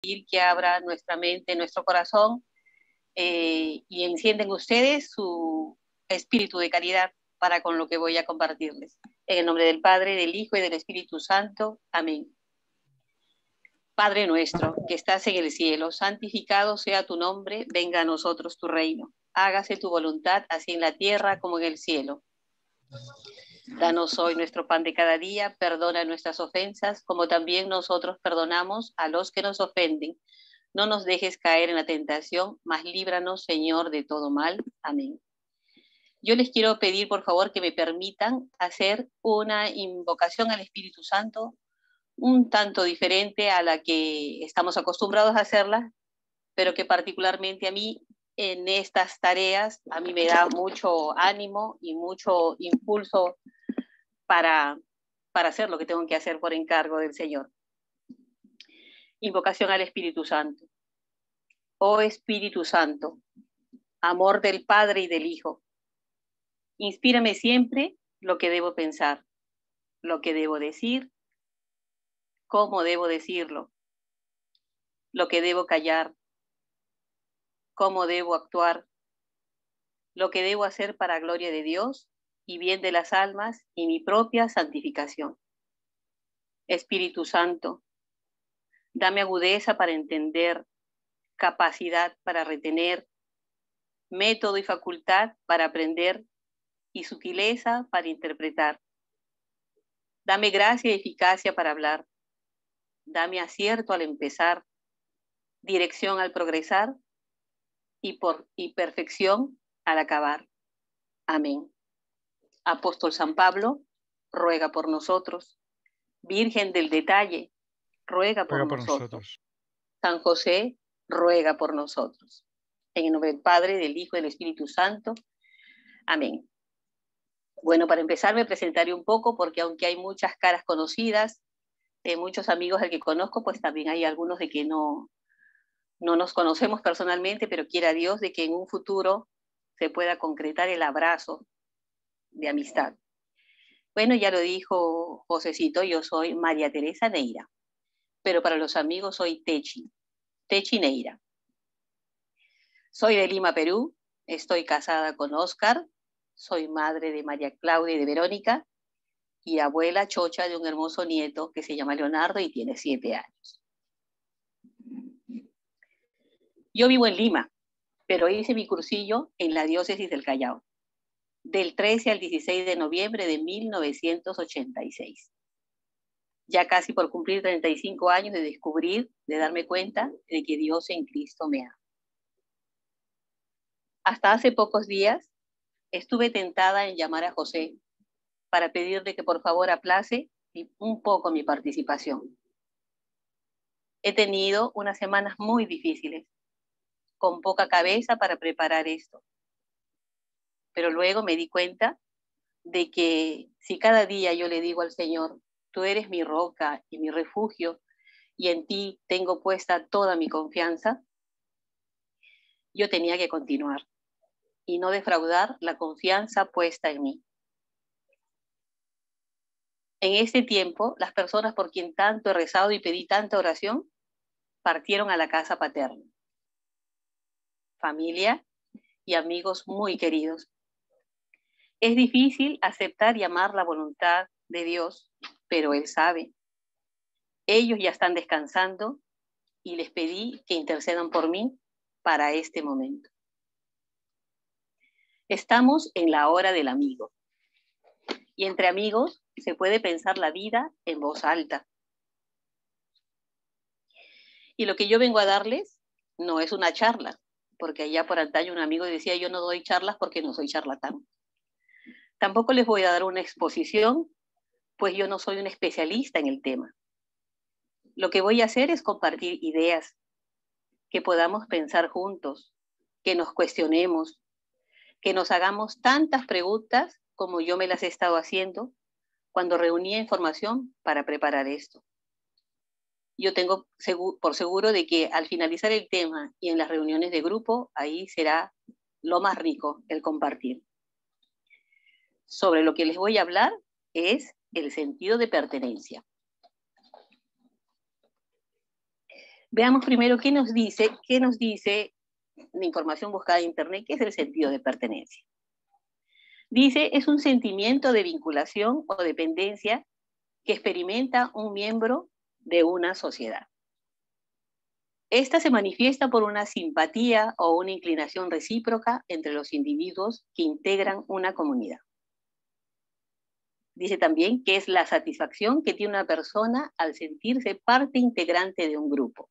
que abra nuestra mente, nuestro corazón, y encienden ustedes su espíritu de caridad para con lo que voy a compartirles. En el nombre del Padre, del Hijo y del Espíritu Santo. Amén. Padre nuestro, que estás en el cielo, santificado sea tu nombre, venga a nosotros tu reino. Hágase tu voluntad, así en la tierra como en el cielo. Danos hoy nuestro pan de cada día, perdona nuestras ofensas, como también nosotros perdonamos a los que nos ofenden. No nos dejes caer en la tentación, mas líbranos, Señor, de todo mal. Amén. Yo les quiero pedir, por favor, que me permitan hacer una invocación al Espíritu Santo, un tanto diferente a la que estamos acostumbrados a hacerla, pero que particularmente a mí, en estas tareas, a mí me da mucho ánimo y mucho impulso para hacer lo que tengo que hacer por encargo del Señor. Invocación al Espíritu Santo. Oh Espíritu Santo, amor del Padre y del Hijo, inspírame siempre lo que debo pensar, lo que debo decir, cómo debo decirlo, lo que debo callar, cómo debo actuar, lo que debo hacer para gloria de Dios y bien de las almas y mi propia santificación. Espíritu Santo, dame agudeza para entender, capacidad para retener, método y facultad para aprender y sutileza para interpretar. Dame gracia y eficacia para hablar. Dame acierto al empezar, dirección al progresar y perfección al acabar. Amén. Apóstol San Pablo, ruega por nosotros. Virgen del detalle, ruega por nosotros. San José, ruega por nosotros. En el nombre del Padre, del Hijo y del Espíritu Santo. Amén. Bueno, para empezar me presentaré un poco porque aunque hay muchas caras conocidas, muchos amigos del que conozco, pues también hay algunos de que no nos conocemos personalmente, pero quiera Dios de que en un futuro se pueda concretar el abrazo de amistad. Bueno, ya lo dijo Josecito, yo soy María Teresa Neira, pero para los amigos soy Techi Neira. Soy de Lima, Perú, estoy casada con Oscar, soy madre de María Claudia y de Verónica, y abuela chocha de un hermoso nieto que se llama Leonardo y tiene 7 años. Yo vivo en Lima, pero hice mi cursillo en la diócesis del Callao, del 13 al 16 de noviembre de 1986. Ya casi por cumplir 35 años de descubrir, de darme cuenta de que Dios en Cristo me ama. Hasta hace pocos días estuve tentada en llamar a José para pedirle que por favor aplace un poco mi participación. He tenido unas semanas muy difíciles, con poca cabeza para preparar esto. Pero luego me di cuenta de que si cada día yo le digo al Señor, tú eres mi roca y mi refugio, y en ti tengo puesta toda mi confianza, yo tenía que continuar y no defraudar la confianza puesta en mí. En este tiempo, las personas por quien tanto he rezado y pedí tanta oración, partieron a la casa paterna. Familia y amigos muy queridos. Es difícil aceptar y amar la voluntad de Dios, pero Él sabe. Ellos ya están descansando y les pedí que intercedan por mí para este momento. Estamos en la hora del amigo. Y entre amigos se puede pensar la vida en voz alta. Y lo que yo vengo a darles no es una charla, porque allá por antaño un amigo decía, yo no doy charlas porque no soy charlatán. Tampoco les voy a dar una exposición, pues yo no soy un especialista en el tema. Lo que voy a hacer es compartir ideas, que podamos pensar juntos, que nos cuestionemos, que nos hagamos tantas preguntas como yo me las he estado haciendo cuando reunía información para preparar esto. Yo tengo por seguro de que al finalizar el tema y en las reuniones de grupo, ahí será lo más rico el compartir. Sobre lo que les voy a hablar es el sentido de pertenencia. Veamos primero qué nos dice la información buscada en Internet, qué es el sentido de pertenencia. Dice, es un sentimiento de vinculación o dependencia que experimenta un miembro de una sociedad. Esta se manifiesta por una simpatía o una inclinación recíproca entre los individuos que integran una comunidad. Dice también que es la satisfacción que tiene una persona al sentirse parte integrante de un grupo.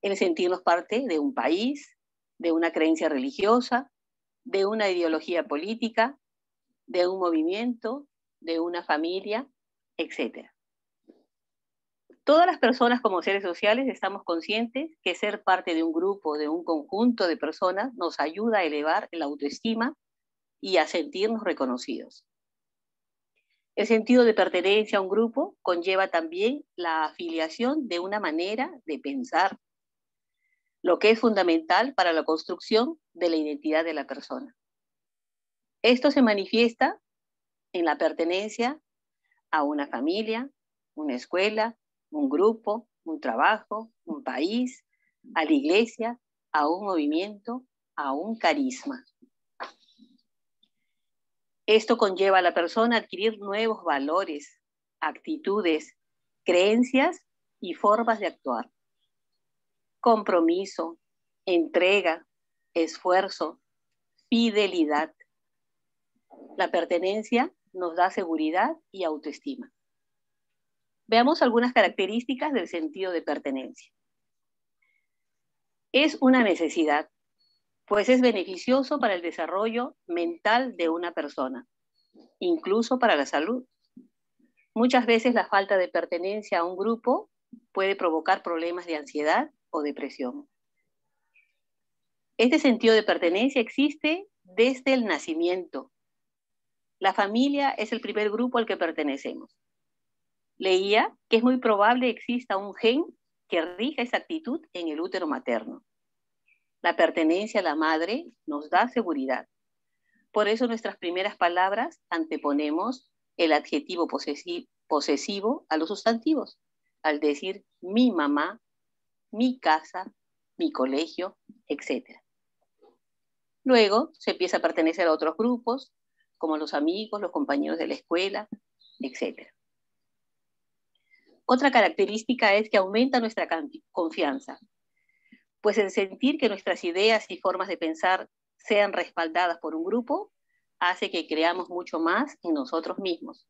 El sentirnos parte de un país, de una creencia religiosa, de una ideología política, de un movimiento, de una familia, etc. Todas las personas como seres sociales estamos conscientes que ser parte de un grupo, de un conjunto de personas, nos ayuda a elevar la autoestima y a sentirnos reconocidos. El sentido de pertenencia a un grupo conlleva también la afiliación de una manera de pensar, lo que es fundamental para la construcción de la identidad de la persona. Esto se manifiesta en la pertenencia a una familia, una escuela, un grupo, un trabajo, un país, a la iglesia, a un movimiento, a un carisma. Esto conlleva a la persona a adquirir nuevos valores, actitudes, creencias y formas de actuar. Compromiso, entrega, esfuerzo, fidelidad. La pertenencia nos da seguridad y autoestima. Veamos algunas características del sentido de pertenencia. Es una necesidad, pues es beneficioso para el desarrollo mental de una persona, incluso para la salud. Muchas veces la falta de pertenencia a un grupo puede provocar problemas de ansiedad o depresión. Este sentido de pertenencia existe desde el nacimiento. La familia es el primer grupo al que pertenecemos. Leía que es muy probable que exista un gen que rija esa actitud en el útero materno. La pertenencia a la madre nos da seguridad. Por eso nuestras primeras palabras anteponemos el adjetivo posesivo a los sustantivos, al decir mi mamá, mi casa, mi colegio, etc. Luego se empieza a pertenecer a otros grupos, como los amigos, los compañeros de la escuela, etc. Otra característica es que aumenta nuestra confianza, pues el sentir que nuestras ideas y formas de pensar sean respaldadas por un grupo hace que creamos mucho más en nosotros mismos.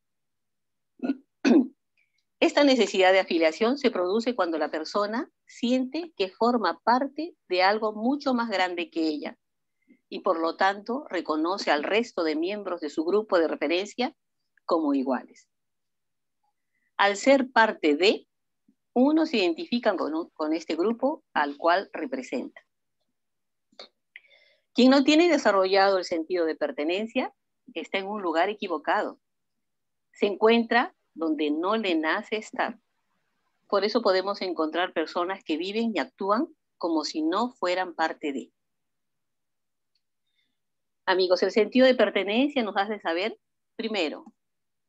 Esta necesidad de afiliación se produce cuando la persona siente que forma parte de algo mucho más grande que ella y por lo tanto reconoce al resto de miembros de su grupo de referencia como iguales. Al ser parte de, uno se identifica con este grupo al cual representa. Quien no tiene desarrollado el sentido de pertenencia está en un lugar equivocado. Se encuentra donde no le nace estar. Por eso podemos encontrar personas que viven y actúan como si no fueran parte de. Amigos, el sentido de pertenencia nos hace saber, primero,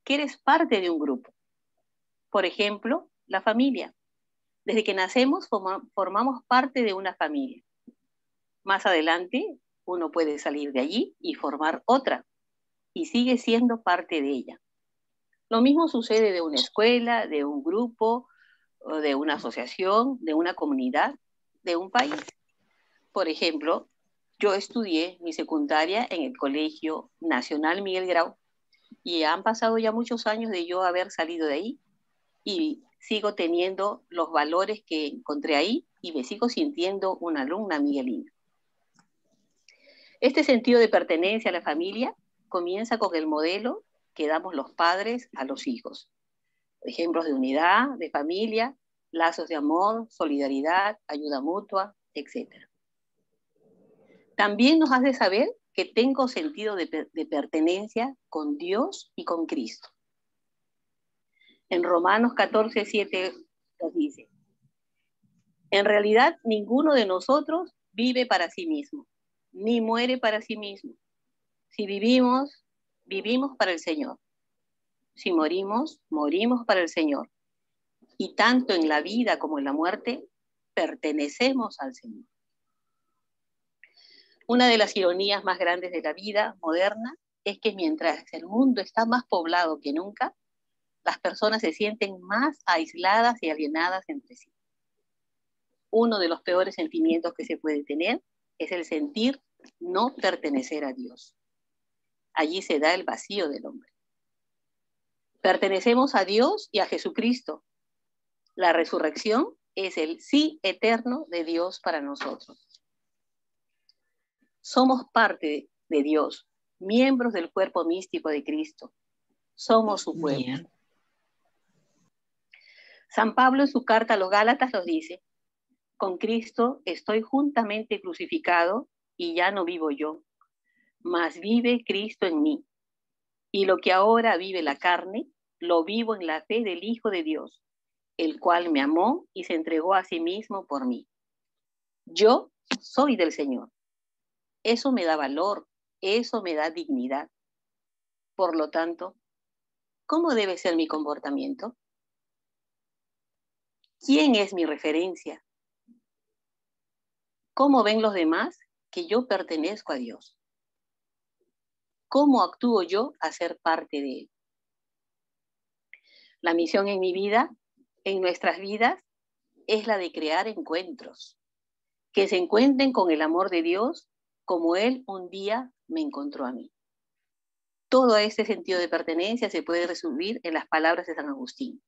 que eres parte de un grupo. Por ejemplo, la familia. Desde que nacemos formamos parte de una familia. Más adelante, uno puede salir de allí y formar otra, y sigue siendo parte de ella. Lo mismo sucede de una escuela, de un grupo, de una asociación, de una comunidad, de un país. Por ejemplo, yo estudié mi secundaria en el Colegio Nacional Miguel Grau y han pasado ya muchos años de yo haber salido de ahí y sigo teniendo los valores que encontré ahí y me sigo sintiendo una alumna miguelina. Este sentido de pertenencia a la familia comienza con el modelo que damos los padres a los hijos. Ejemplos de unidad, de familia, lazos de amor, solidaridad, ayuda mutua, etc. También nos hace saber que tengo sentido de pertenencia con Dios y con Cristo. En Romanos 14:7 nos dice, en realidad ninguno de nosotros vive para sí mismo, ni muere para sí mismo. Si vivimos, vivimos para el Señor. Si morimos, morimos para el Señor. y tanto en la vida como en la muerte pertenecemos al Señor. Una de las ironías más grandes de la vida moderna es que mientras el mundo está más poblado que nunca, las personas se sienten más aisladas y alienadas entre sí. Uno de los peores sentimientos que se puede tener es el sentir no pertenecer a Dios. Allí se da el vacío del hombre. Pertenecemos a Dios y a Jesucristo. La resurrección es el sí eterno de Dios para nosotros. Somos parte de Dios, miembros del cuerpo místico de Cristo. Somos su pueblo. Bien. San Pablo en su carta a los Gálatas nos dice: con Cristo estoy juntamente crucificado y ya no vivo yo, mas vive Cristo en mí. Y lo que ahora vive la carne, lo vivo en la fe del Hijo de Dios, el cual me amó y se entregó a sí mismo por mí. Yo soy del Señor. Eso me da valor, eso me da dignidad. Por lo tanto, ¿cómo debe ser mi comportamiento? ¿Quién es mi referencia? ¿Cómo ven los demás que yo pertenezco a Dios? ¿Cómo actúo yo a ser parte de Él? La misión en mi vida, en nuestras vidas, es la de crear encuentros, que se encuentren con el amor de Dios como Él un día me encontró a mí. Todo este sentido de pertenencia se puede resumir en las palabras de San Agustín.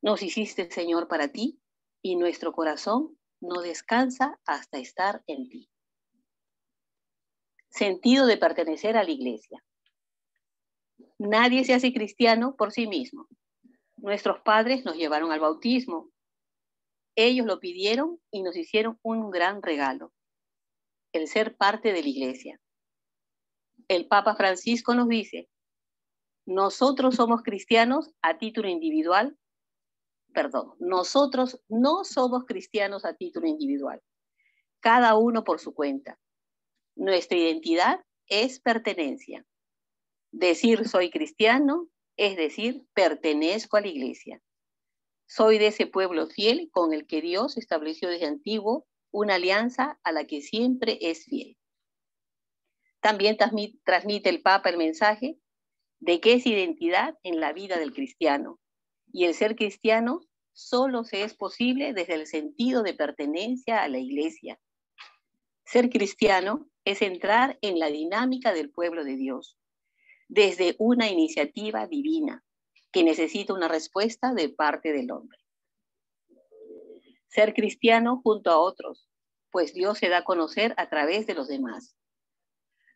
Nos hiciste, Señor, para ti, y nuestro corazón no descansa hasta estar en ti. Sentido de pertenecer a la iglesia. Nadie se hace cristiano por sí mismo. Nuestros padres nos llevaron al bautismo. Ellos lo pidieron y nos hicieron un gran regalo: el ser parte de la iglesia. El Papa Francisco nos dice: nosotros somos cristianos a título individual. Nosotros no somos cristianos a título individual, cada uno por su cuenta. Nuestra identidad es pertenencia. Decir soy cristiano es decir, pertenezco a la iglesia. Soy de ese pueblo fiel con el que Dios estableció desde antiguo una alianza a la que siempre es fiel. También transmite el Papa el mensaje de que es identidad en la vida del cristiano. Y el ser cristiano solo se es posible desde el sentido de pertenencia a la iglesia. Ser cristiano es entrar en la dinámica del pueblo de Dios, desde una iniciativa divina que necesita una respuesta de parte del hombre. Ser cristiano junto a otros, pues Dios se da a conocer a través de los demás.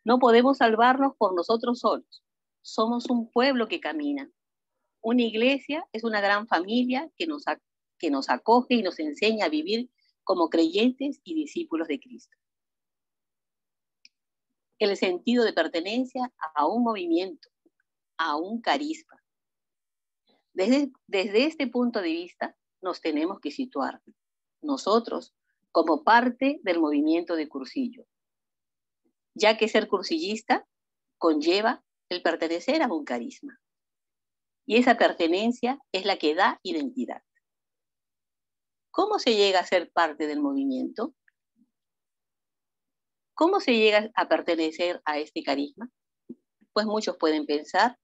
No podemos salvarnos por nosotros solos. Somos un pueblo que camina. Una iglesia es una gran familia que nos acoge y nos enseña a vivir como creyentes y discípulos de Cristo. El sentido de pertenencia a un movimiento, a un carisma. Desde este punto de vista, nos tenemos que situar nosotros como parte del movimiento de cursillo, ya que ser cursillista conlleva el pertenecer a un carisma. Y esa pertenencia es la que da identidad. ¿Cómo se llega a ser parte del movimiento? ¿Cómo se llega a pertenecer a este carisma? Pues muchos pueden pensar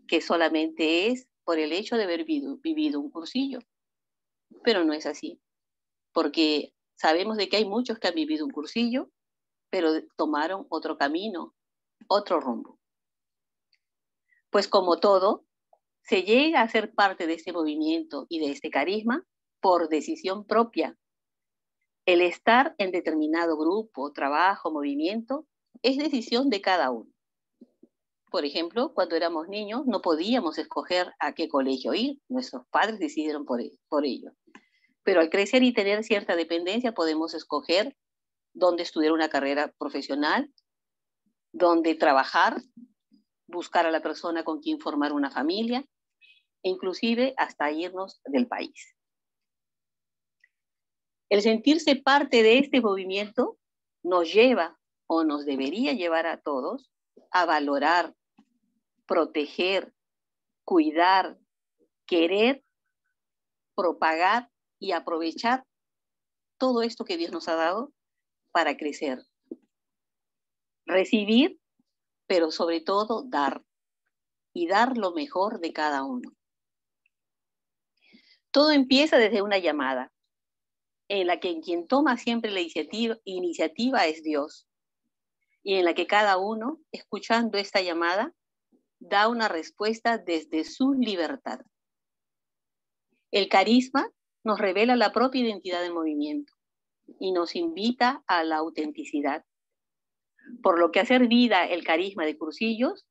que solamente es por el hecho de haber vivido un cursillo, pero no es así, porque sabemos de que hay muchos que han vivido un cursillo, pero tomaron otro camino, otro rumbo. Pues como todo, se llega a ser parte de este movimiento y de este carisma por decisión propia. El estar en determinado grupo, trabajo, movimiento, es decisión de cada uno. Por ejemplo, cuando éramos niños no podíamos escoger a qué colegio ir, nuestros padres decidieron por ello. Pero al crecer y tener cierta dependencia podemos escoger dónde estudiar una carrera profesional, dónde trabajar, buscar a la persona con quien formar una familia, e inclusive hasta irnos del país. El sentirse parte de este movimiento nos lleva, o nos debería llevar a todos, a valorar, proteger, cuidar, querer propagar y aprovechar todo esto que Dios nos ha dado para crecer. Recibir, pero sobre todo dar. Y dar lo mejor de cada uno. Todo empieza desde una llamada, en la que quien toma siempre la iniciativa es Dios, y en la que cada uno, escuchando esta llamada, da una respuesta desde su libertad. El carisma nos revela la propia identidad del movimiento y nos invita a la autenticidad, por lo que hacer vida el carisma de Cursillos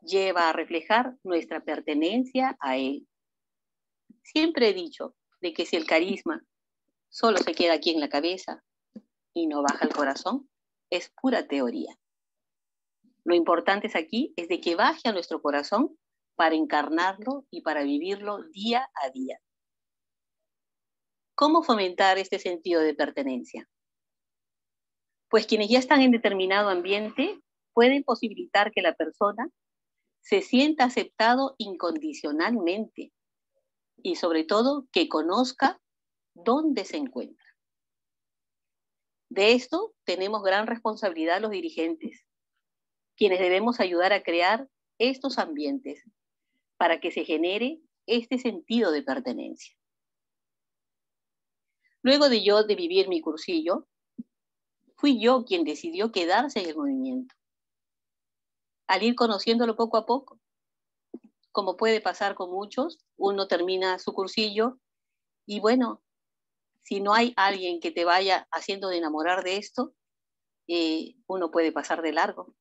lleva a reflejar nuestra pertenencia a él. Siempre he dicho de que si el carisma solo se queda aquí en la cabeza y no baja al corazón, es pura teoría. Lo importante es de que baje a nuestro corazón para encarnarlo y para vivirlo día a día. ¿Cómo fomentar este sentido de pertenencia? Pues quienes ya están en determinado ambiente pueden posibilitar que la persona se sienta aceptado incondicionalmente y sobre todo que conozca dónde se encuentra. De esto tenemos gran responsabilidad los dirigentes, quienes debemos ayudar a crear estos ambientes para que se genere este sentido de pertenencia. Luego de vivir mi cursillo, fui yo quien decidió quedarse en el movimiento. Al ir conociéndolo poco a poco, como puede pasar con muchos, uno termina su cursillo y bueno, si no hay alguien que te vaya haciendo de enamorar de esto, uno puede pasar de largo.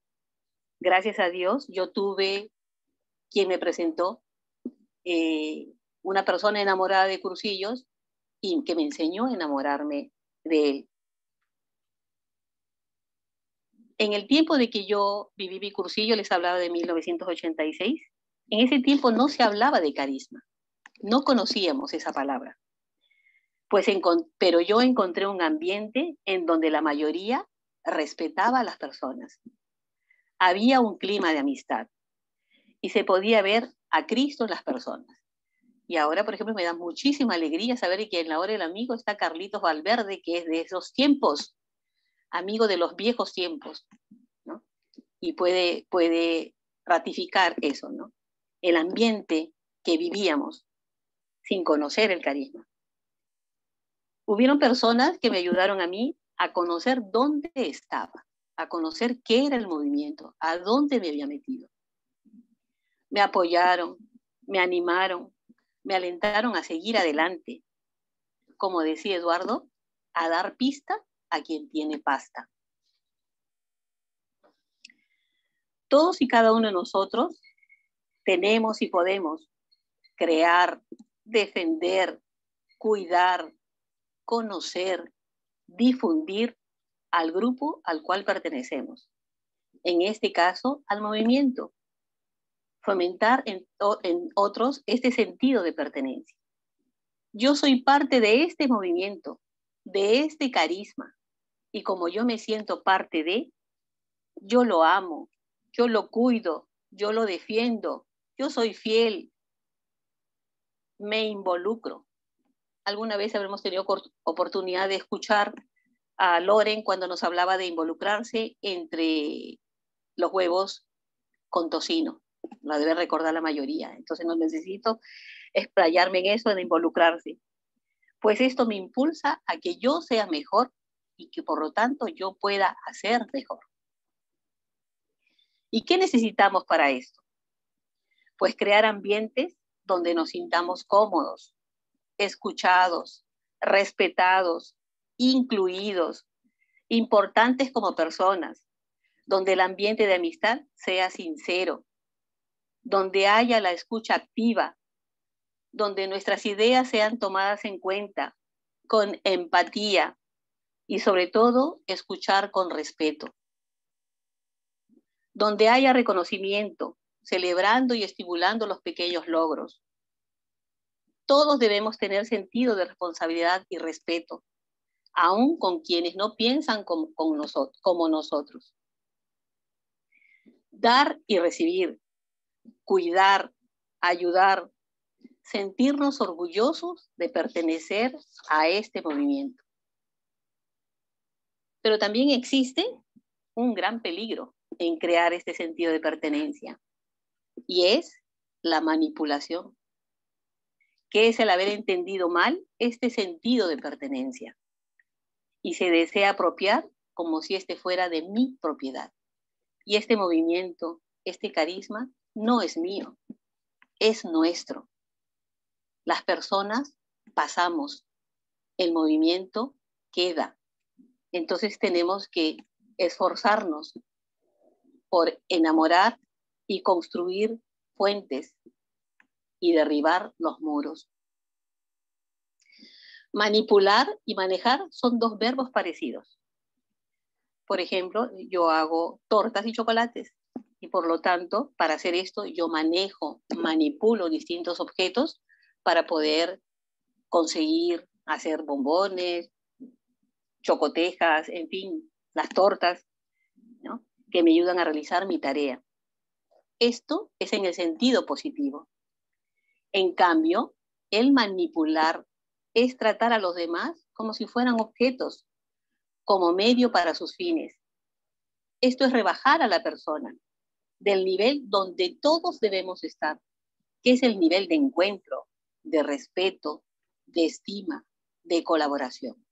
Gracias a Dios, yo tuve quien me presentó, una persona enamorada de cursillos y que me enseñó a enamorarme de él. En el tiempo de que yo viví mi cursillo, les hablaba de 1986, en ese tiempo no se hablaba de carisma, no conocíamos esa palabra. Pero yo encontré un ambiente en donde la mayoría respetaba a las personas. Había un clima de amistad y se podía ver a Cristo en las personas. Y ahora, por ejemplo, me da muchísima alegría saber que en la hora del amigo está Carlitos Valverde, que es de esos tiempos, amigo de los viejos tiempos, ¿no? Y puede ratificar eso, ¿no? El ambiente que vivíamos sin conocer el carisma. Hubieron personas que me ayudaron a mí a conocer dónde estaba, a conocer qué era el movimiento, a dónde me había metido. Me apoyaron, me animaron, me alentaron a seguir adelante. Como decía Eduardo, a dar pista a quien tiene pasta. Todos y cada uno de nosotros tenemos y podemos crear, defender, cuidar, conocer, difundir al grupo al cual pertenecemos. En este caso, al movimiento. Fomentar en otros este sentido de pertenencia. Yo soy parte de este movimiento, de este carisma, y como yo me siento parte de, yo lo amo, yo lo cuido, yo lo defiendo, yo soy fiel, me involucro. Alguna vez habremos tenido oportunidad de escuchar a Loren cuando nos hablaba de involucrarse entre los huevos con tocino. Lo debe recordar la mayoría. Entonces no necesito explayarme en eso de involucrarse. Pues esto me impulsa a que yo sea mejor y que por lo tanto yo pueda hacer mejor. ¿Y qué necesitamos para esto? Pues crear ambientes donde nos sintamos cómodos, escuchados, respetados, incluidos, importantes como personas, donde el ambiente de amistad sea sincero, donde haya la escucha activa, donde nuestras ideas sean tomadas en cuenta, con empatía y sobre todo escuchar con respeto, donde haya reconocimiento, celebrando y estimulando los pequeños logros. Todos debemos tener sentido de responsabilidad y respeto, aún con quienes no piensan como nosotros. Dar y recibir, cuidar, ayudar, sentirnos orgullosos de pertenecer a este movimiento. Pero también existe un gran peligro en crear este sentido de pertenencia, y es la manipulación, que es el haber entendido mal este sentido de pertenencia y se desea apropiar como si este fuera de mi propiedad. Y este movimiento, este carisma, no es mío, es nuestro. Las personas pasamos, el movimiento queda. Entonces tenemos que esforzarnos por enamorar y construir puentes y derribar los muros. Manipular y manejar son dos verbos parecidos. Por ejemplo, yo hago tortas y chocolates y por lo tanto, para hacer esto, yo manipulo distintos objetos para poder conseguir hacer bombones, chocotejas, en fin, las tortas, ¿no?, que me ayudan a realizar mi tarea. Esto es en el sentido positivo. En cambio, el manipular es tratar a los demás como si fueran objetos, como medio para sus fines. Esto es rebajar a la persona del nivel donde todos debemos estar, que es el nivel de encuentro, de respeto, de estima, de colaboración.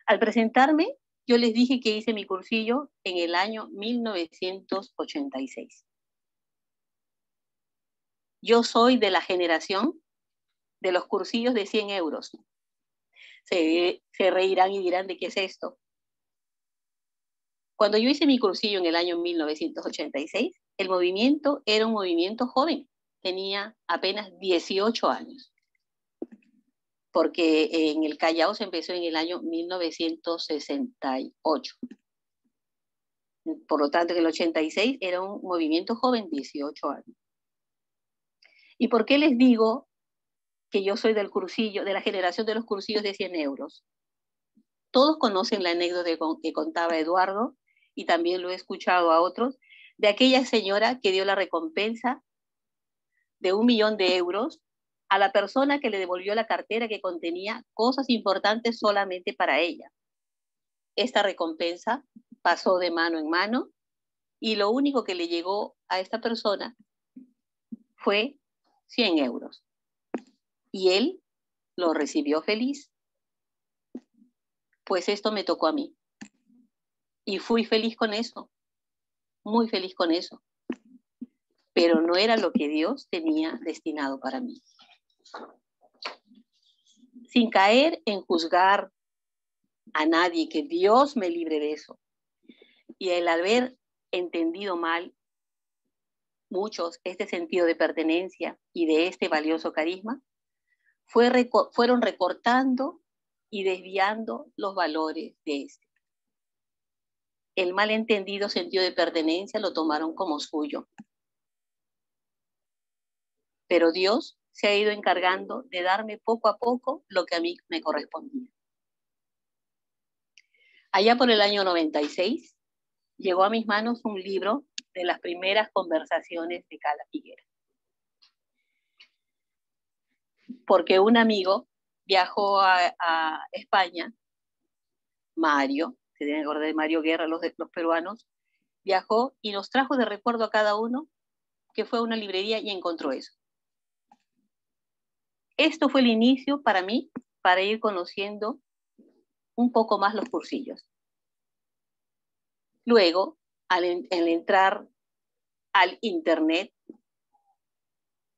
Al presentarme, yo les dije que hice mi cursillo en el año 1986. Yo soy de la generación de los cursillos de 100 euros. Se reirán y dirán, ¿de qué es esto? Cuando yo hice mi cursillo en el año 1986, el movimiento era un movimiento joven. Tenía apenas 18 años. Porque en el Callao se empezó en el año 1968. Por lo tanto, en el 86 era un movimiento joven, 18 años. ¿Y por qué les digo que yo soy del cursillo, de la generación de los cursillos de 100 euros? Todos conocen la anécdota que contaba Eduardo, y también lo he escuchado a otros, de aquella señora que dio la recompensa de 1 millón de euros a la persona que le devolvió la cartera que contenía cosas importantes solamente para ella. Esta recompensa pasó de mano en mano y lo único que le llegó a esta persona fue 100 euros. Y él lo recibió feliz. Pues esto me tocó a mí. Y fui feliz con eso, muy feliz con eso. Pero no era lo que Dios tenía destinado para mí. Sin caer en juzgar a nadie, que Dios me libre de eso. Y el haber entendido mal muchos este sentido de pertenencia y de este valioso carisma, fueron recortando y desviando los valores de este. El malentendido sentido de pertenencia lo tomaron como suyo. Pero Dios se ha ido encargando de darme poco a poco lo que a mí me correspondía. Allá por el año 96, llegó a mis manos un libro de las primeras conversaciones de Cala Figuera. Porque un amigo viajó a España, Mario, se deben acordar de Mario Guerra, los peruanos, viajó y nos trajo de recuerdo a cada uno que fue a una librería y encontró eso. Esto fue el inicio para mí, para ir conociendo un poco más los cursillos. Luego, al entrar al internet,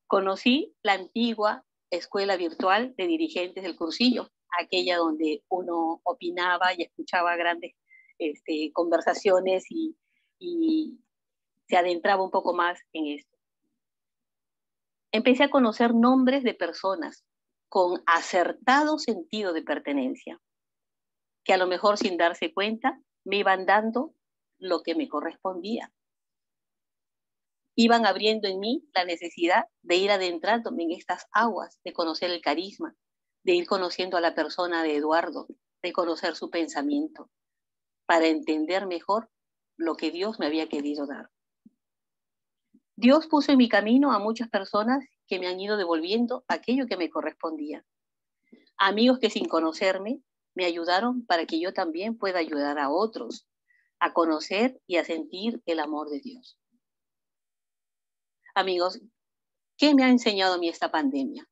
conocí la antigua escuela virtual de dirigentes del cursillo, aquella donde uno opinaba y escuchaba grandes conversaciones y se adentraba un poco más en esto. Empecé a conocer nombres de personas con acertado sentido de pertenencia, que a lo mejor sin darse cuenta me iban dando lo que me correspondía. Iban abriendo en mí la necesidad de ir adentrándome en estas aguas, de conocer el carisma, de ir conociendo a la persona de Eduardo, de conocer su pensamiento, para entender mejor lo que Dios me había querido dar. Dios puso en mi camino a muchas personas que me han ido devolviendo aquello que me correspondía. Amigos que sin conocerme me ayudaron para que yo también pueda ayudar a otros a conocer y a sentir el amor de Dios. Amigos, ¿qué me ha enseñado a mí esta pandemia?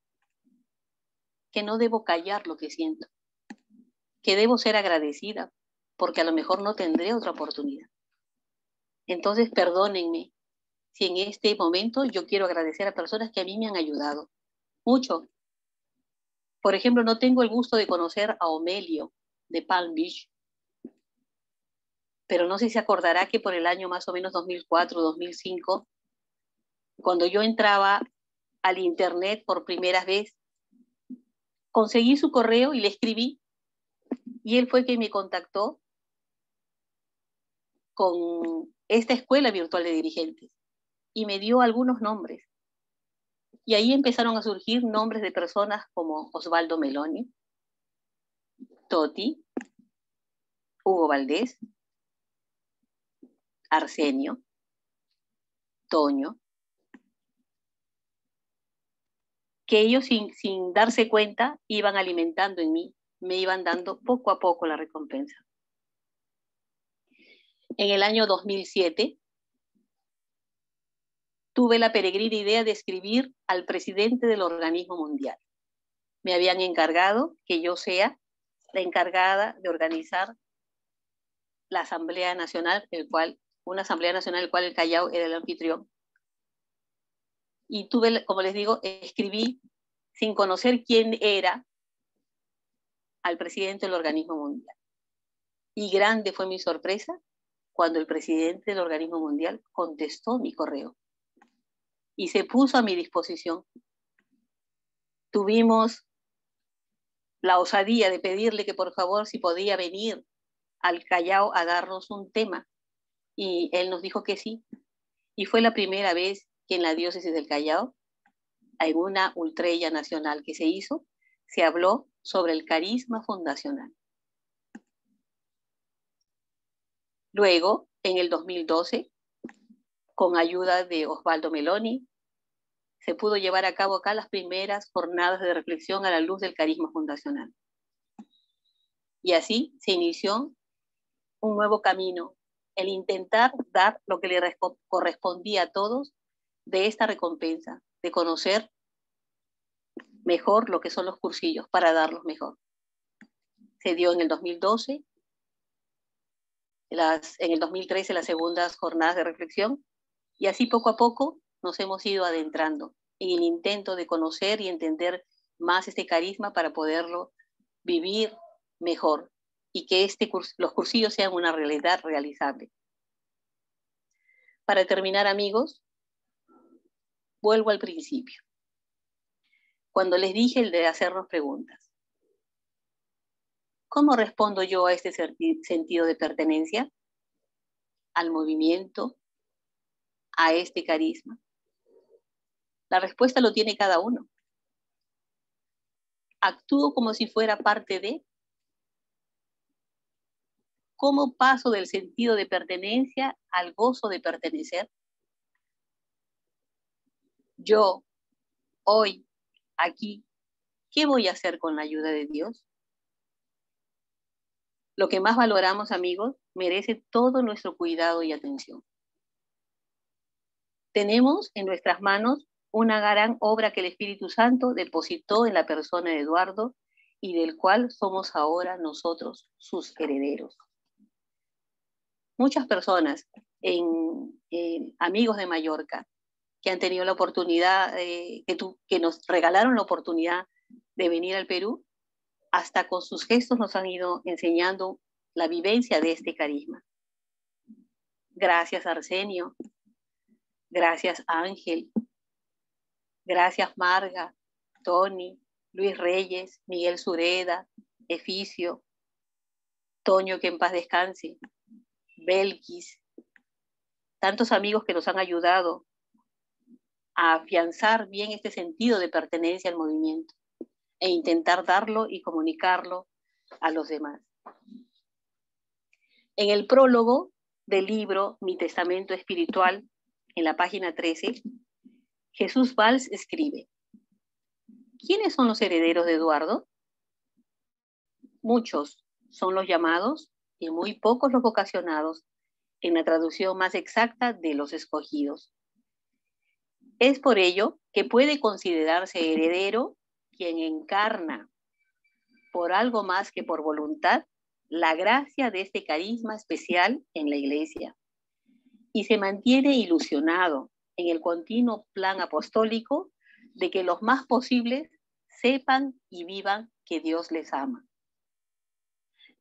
Que no debo callar lo que siento, que debo ser agradecida, porque a lo mejor no tendré otra oportunidad. Entonces, perdónenme si en este momento yo quiero agradecer a personas que a mí me han ayudado mucho. Por ejemplo, no tengo el gusto de conocer a Omelio de Palm Beach, pero no sé si se acordará que por el año más o menos 2004, 2005, cuando yo entraba al internet por primera vez, conseguí su correo y le escribí, y él fue quien me contactó con esta escuela virtual de dirigentes y me dio algunos nombres. Y ahí empezaron a surgir nombres de personas como Osvaldo Meloni, Toti, Hugo Valdés, Arsenio, Toño, que ellos sin darse cuenta iban alimentando en mí, me iban dando poco a poco la recompensa. En el año 2007, tuve la peregrina idea de escribir al presidente del organismo mundial. Me habían encargado que yo sea la encargada de organizar la Asamblea Nacional, una Asamblea Nacional del cual el Callao era el anfitrión. Y tuve, como les digo, escribí sin conocer quién era al presidente del organismo mundial. Y grande fue mi sorpresa cuando el presidente del organismo mundial contestó mi correo y se puso a mi disposición. Tuvimos la osadía de pedirle que por favor si podía venir al Callao a darnos un tema, y él nos dijo que sí, y fue la primera vez que en la diócesis del Callao, en una ultrella nacional que se hizo, se habló sobre el carisma fundacional. Luego, en el 2012, con ayuda de Osvaldo Meloni, se pudo llevar a cabo acá las primeras jornadas de reflexión a la luz del carisma fundacional. Y así se inició un nuevo camino, el intentar dar lo que le correspondía a todos de esta recompensa, de conocer mejor lo que son los cursillos para darlos mejor. Se dio en el 2012, en el 2013 las segundas jornadas de reflexión, y así poco a poco nos hemos ido adentrando en el intento de conocer y entender más este carisma para poderlo vivir mejor y que los cursillos sean una realidad realizable. Para terminar, amigos, vuelvo al principio, cuando les dije el de hacernos preguntas. ¿Cómo respondo yo a este sentido de pertenencia? ¿Al movimiento? ¿A este carisma? La respuesta lo tiene cada uno. ¿Actúo como si fuera parte de? ¿Cómo paso del sentido de pertenencia al gozo de pertenecer? Yo, hoy, aquí, ¿qué voy a hacer con la ayuda de Dios? Lo que más valoramos, amigos, merece todo nuestro cuidado y atención. Tenemos en nuestras manos una gran obra que el Espíritu Santo depositó en la persona de Eduardo y del cual somos ahora nosotros sus herederos. Muchas personas, amigos de Mallorca, que han tenido la oportunidad, que nos regalaron la oportunidad de venir al Perú, hasta con sus gestos nos han ido enseñando la vivencia de este carisma. Gracias, Arsenio. Gracias, Ángel. Gracias, Marga, Tony, Luis Reyes, Miguel Sureda, Eficio, Toño, que en paz descanse, Belkis. Tantos amigos que nos han ayudado a afianzar bien este sentido de pertenencia al movimiento e intentar darlo y comunicarlo a los demás. En el prólogo del libro Mi Testamento Espiritual, En la página 13, Jesús Valls escribe: ¿quiénes son los herederos de Eduardo? Muchos son los llamados y muy pocos los vocacionados, en la traducción más exacta de los escogidos. Es por ello que puede considerarse heredero quien encarna, por algo más que por voluntad, la gracia de este carisma especial en la Iglesia, y se mantiene ilusionado en el continuo plan apostólico de que los más posibles sepan y vivan que Dios les ama.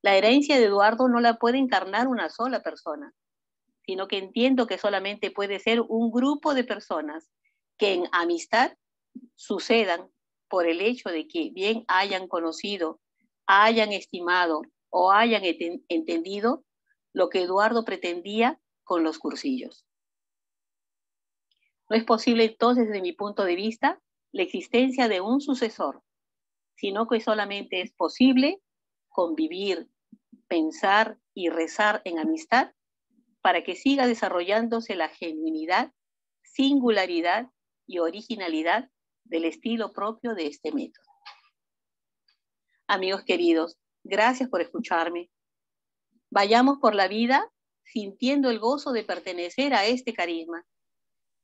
La herencia de Eduardo no la puede encarnar una sola persona, sino que entiendo que solamente puede ser un grupo de personas que en amistad sucedan por el hecho de que bien hayan conocido, hayan estimado o hayan entendido lo que Eduardo pretendía con los cursillos. No es posible entonces, desde mi punto de vista, la existencia de un sucesor, sino que solamente es posible convivir, pensar y rezar en amistad para que siga desarrollándose la genuinidad, singularidad y originalidad del estilo propio de este método. Amigos queridos, gracias por escucharme. Vayamos por la vida sintiendo el gozo de pertenecer a este carisma,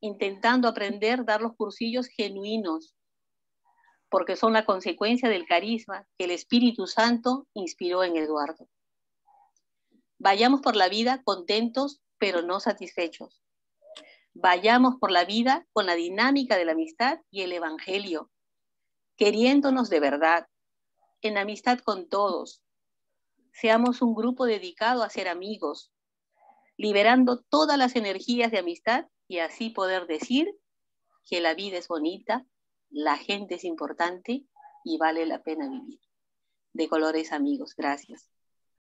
intentando aprender a dar los cursillos genuinos, porque son la consecuencia del carisma que el Espíritu Santo inspiró en Eduardo. Vayamos por la vida contentos, pero no satisfechos. Vayamos por la vida con la dinámica de la amistad y el Evangelio, queriéndonos de verdad, en amistad con todos. Seamos un grupo dedicado a ser amigos, liberando todas las energías de amistad y así poder decir que la vida es bonita, la gente es importante y vale la pena vivir. De colores, amigos. Gracias.